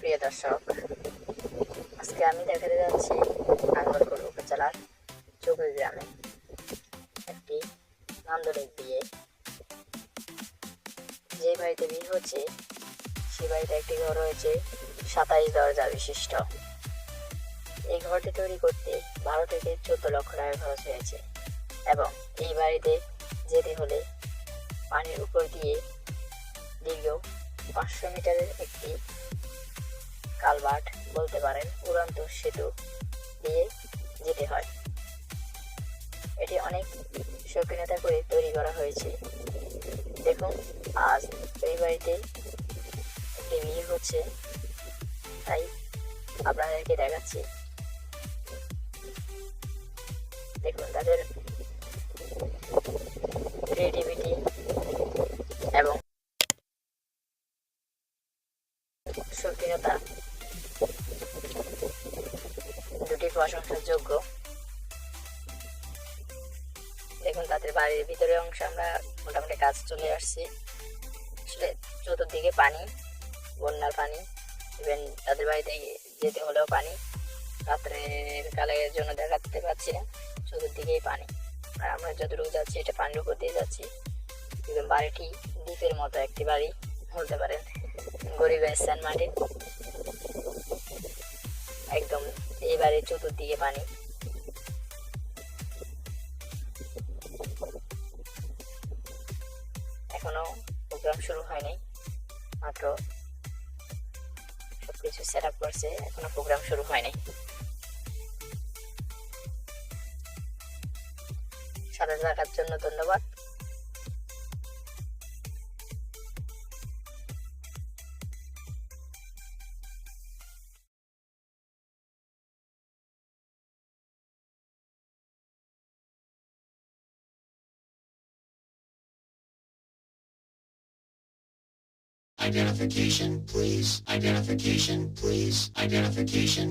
প্রিয় দর্শক, আজকে আমি দেখাতে যাচ্ছি নাঙ্গলকোট উপজেলার চৌকি গ্রামে একটি নান্দনিক বিয়ে। যে বাড়িতে বিয়ে হচ্ছে সেই বাড়িতে একটি ঘর রয়েছে 27 দরজা বিশিষ্ট। এই ঘরটি তৈরি করতে 12 থেকে 14 লক্ষ টাকা খরচ হয়েছে এবং এই বাড়িতে যেতে হলে পানির উপর দিয়ে দীর্ঘ 500 মিটারের একটি কালভার্ট বলতে পারেন, উড়ন্ত সেতু দিয়ে যেতে হয়। এটি অনেক শৌখিনতা করে তৈরি করা হয়েছে। দেখুন, আজ এই বাড়িতে একটি বিয়ে হচ্ছে, তাই আপনাদেরকে দেখাচ্ছি। দেখুন তাদের ক্রিয়েটিভিটি এবং শৌখিনতা দুটি প্রশংসার যোগ্য। দেখুন তাদের বাড়ির ভিতরের অংশ আমরা মোটামুটি কাজ চলে আসছি। আসলে চতুর্দিকে পানি, বন্যার পানি, ইভেন তাদের বাড়িতে যেতে হলেও পানি। রাত্রের কালের জন্য দেখাতে পাচ্ছি না, চতুর্দিকেই পানি। আর আমরা যতটুকু যাচ্ছি এটা পানির উপর দিয়ে যাচ্ছি। এবং বাড়িটি দ্বীপের মতো একটি বাড়ি বলতে পারেন, গরিবের স্থান মাটি। একদম এই বাড়ির চতুর্দিকে পানি। এখনো প্রোগ্রাম শুরু হয়নি, মাত্র সবকিছু সেট আপ করছে, এখনো প্রোগ্রাম শুরু হয়নি। সাথে থাকার জন্য ধন্যবাদ। Identification, please. Identification, please. Identification.